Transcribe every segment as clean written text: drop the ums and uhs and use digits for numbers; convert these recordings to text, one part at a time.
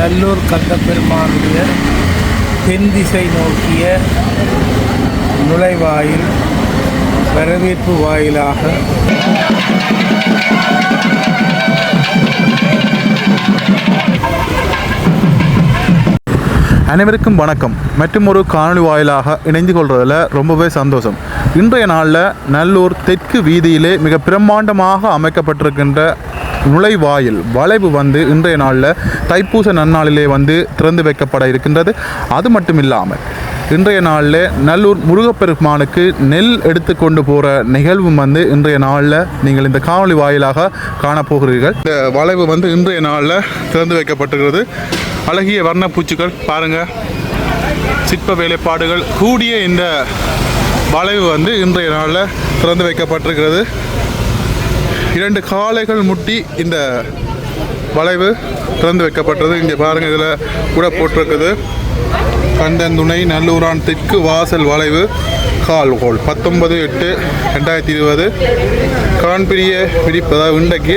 நல்லூர் கந்தப்பெருமானுடைய தென் திசை நோக்கிய நுழைவாயில் வரவேற்பு வாயிலாக அனைவருக்கும் வணக்கம். மற்றும் ஒரு காணொலி வாயிலாக இணைந்து கொள்வதில் ரொம்பவே சந்தோஷம். இன்றைய நாளில் நல்லூர் தெற்கு வீதியிலே மிக பிரம்மாண்டமாக அமைக்கப்பட்டிருக்கின்ற நுழைவாயில் வளைவு இன்றைய நாளில் தைப்பூச நன்னாளிலே திறந்து வைக்கப்பட இருக்கின்றது. அது மட்டும் இல்லாமல் இன்றைய நாளில் நல்லூர் முருகப்பெருமானுக்கு நெல் எடுத்து கொண்டு போகிற நிகழ்வு இன்றைய நாளில் நீங்கள் இந்த காணொலி வாயிலாக காணப்போகிறீர்கள். இந்த வளைவு இன்றைய நாளில் திறந்து வைக்கப்பட்டிருக்கிறது. அழகிய வர்ணப்பூச்சிகள் பாருங்கள், சிற்ப வேலைப்பாடுகள் கூடிய இந்த வளைவு இன்றைய நாளில் திறந்து வைக்கப்பட்டிருக்கிறது. 2 காளைகள் முட்டி இந்த வளைவு திறந்து வைக்கப்பட்டது. இங்கே பாருங்கள், இதில் கூட போட்டிருக்குது கண்டந்துணை நல்லூரான் தெற்கு வாசல் வளைவு கால்கோள் 19/8/2020 காண்பிரிய பிடிப்பதாக இன்றைக்கு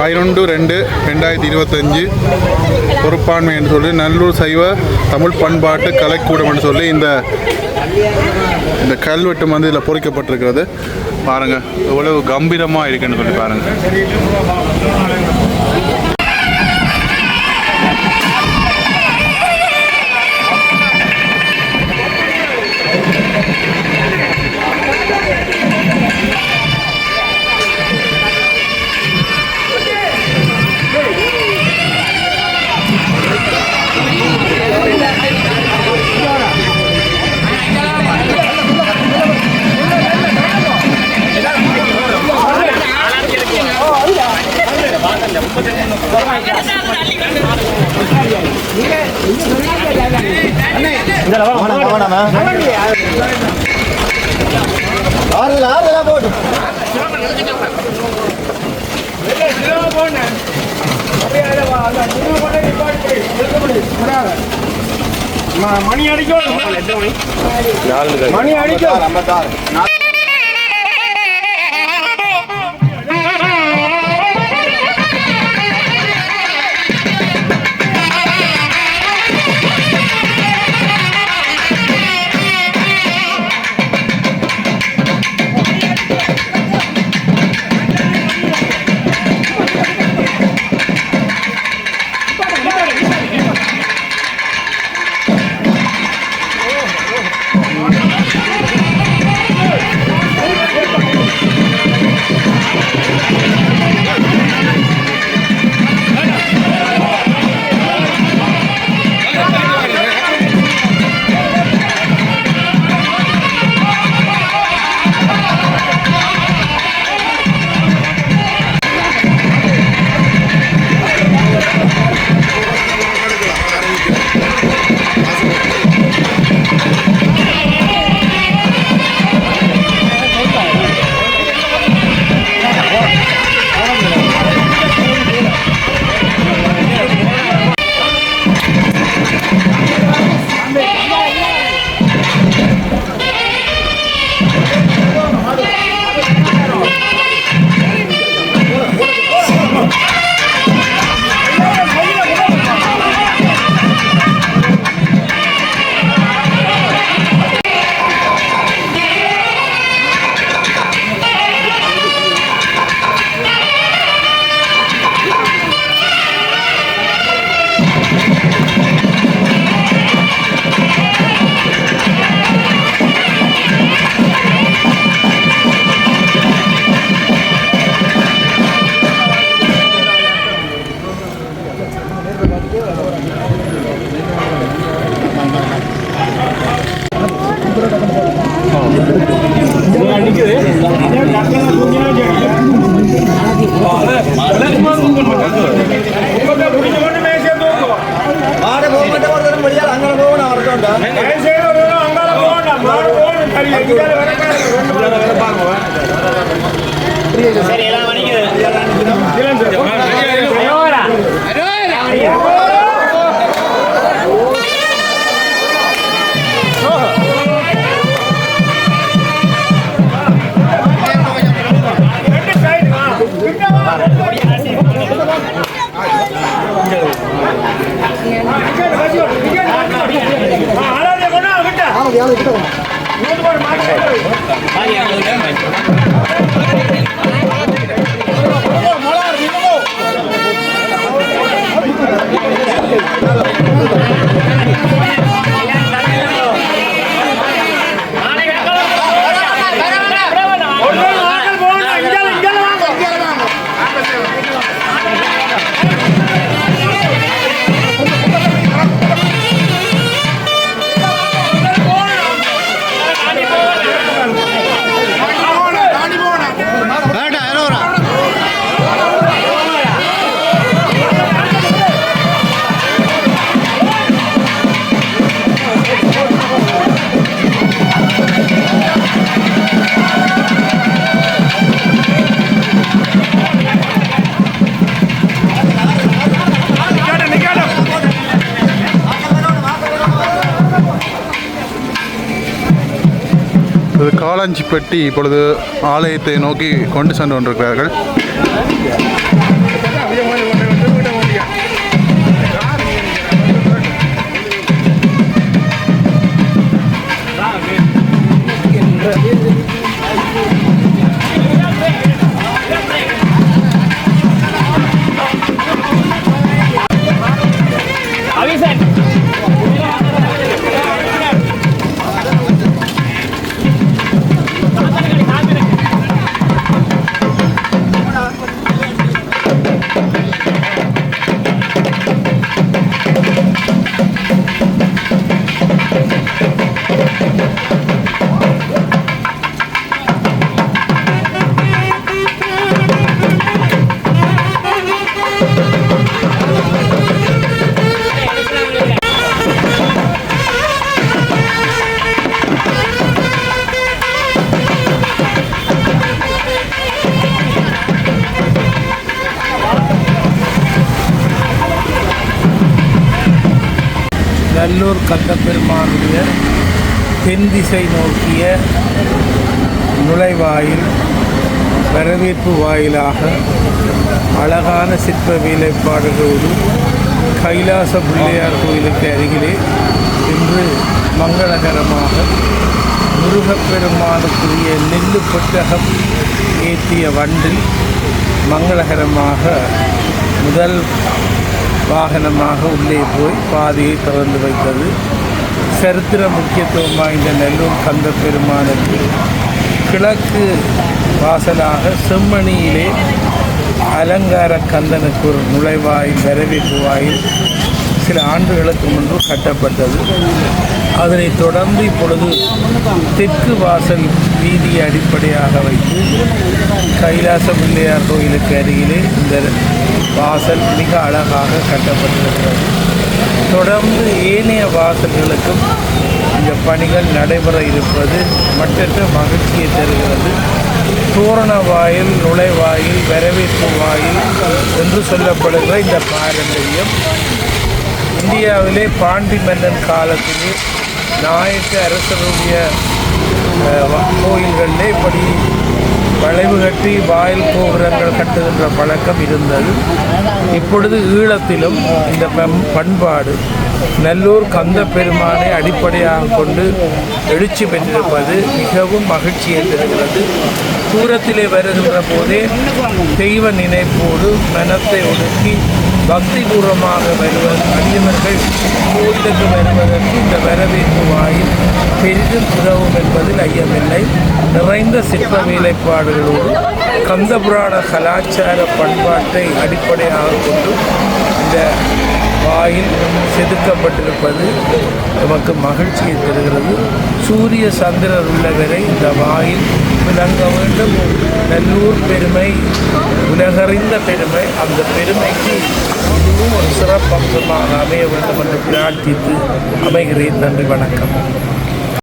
11/2/2025 பொறுப்பாண்மை என்று சொல்லி நல்லூர் சைவ தமிழ் பண்பாட்டு கலைக்கூடம் என்று சொல்லி இந்த கல்வெட்டு இதில் பொறிக்கப்பட்டிருக்கிறது. பாருங்கள் எவ்வளவு கம்பீரமாக இருக்குன்னு சொல்லி பாருங்கள். மணி அடிக்கும் மணி அடிக்கும். இது காளாஞ்சிப்பட்டி இப்பொழுது ஆலயத்தை நோக்கி கொண்டு சென்று கொண்டிருக்கிறார்கள். நல்லூர் கந்தப்பெருமானுடைய தென் திசை நோக்கிய நுழைவாயில் வரவேற்பு வாயிலாக அழகான சிற்ப வேலைப்பாடுகளோடு கைலாச பிள்ளையார் கோயிலுக்கு அருகிலே இன்று மங்களகரமாக முருகப்பெருமானுக்குரிய நெல்லு பெட்டகம் ஏற்றிய வண்டில் மங்களகரமாக முதல் வாகனமாக உள்ளே போய் பாதையை திறந்து வைத்தது. சரித்திர முக்கியத்துவம் வாய்ந்த நெல்லூர் கந்தப்பெருமானுக்கு கிழக்கு வாசலாக செம்மணியிலே அலங்கார கந்தனுக்கு ஒரு நுழைவாயில் வரவேற்பு வாயில் சில ஆண்டுகளுக்கு முன்பு கட்டப்பட்டது. அதனைத் தொடர்ந்து இப்பொழுது தெற்கு வாசல் வீதியை அடிப்படையாக வைத்து கைலாச பிள்ளையார் கோயிலுக்கு அருகிலே இந்த வாசல் மிக அழகாக கட்டப்பட்டிருக்கிறது. தொடர்ந்து ஏனைய வாசல்களுக்கும் இந்த பணிகள் நடைபெற இருப்பது மற்றற்ற மகிழ்ச்சியை தருகிறது. தோரண வாயில், நுழைவாயில், வரவேற்பு வாயில் என்று சொல்லப்படுகிற இந்த பாரம்பரியம் இந்தியாவிலே பாண்டி மன்னன் காலத்திலே நாயக்க அரசருடைய கோயில்களிலே இப்படி வளைவு கட்டி வாயில் கோபுரங்கள் கட்டுகின்ற பழக்கம் இருந்தது. இப்பொழுது ஈழத்திலும் இந்த பண்பாடு நல்லூர் கந்த பெருமானை அடிப்படையாக கொண்டு எழுச்சி பெற்றிருப்பது மிகவும் மகிழ்ச்சியை தருகிறது. தூரத்திலே வருகின்ற போதே தெய்வ நினைப்போடு மனத்தை ஒடுக்கி பக்திபூர்வமாக வருவது அடியவர்கள் கோயிலுக்கு வருவதற்கு இந்த வரவேற்பு வாயில் பெரிதும் உதவும் என்பதில் ஐயமில்லை. நிறைந்த சிற்ப வேலைப்பாடுகளோடு கந்தபுராண கலாச்சார பண்பாட்டை அடிப்படையாக கொண்டு இந்த வாயில் செதுக்கப்பட்டிருப்பது நமக்கு மகிழ்ச்சியை தருகிறது. சூரிய சந்திரர் உள்ளவரை இந்த வாயில் விளங்க வேண்டும். நல்லூர் பெருமை உலகறிந்த பெருமை, அந்த பெருமைக்கு இதுவும் ஒரு சிறப்பம்சமாக அமைய வேண்டும் என்று பிரார்த்தித்து அமைகிறேன். நன்றி, வணக்கம்.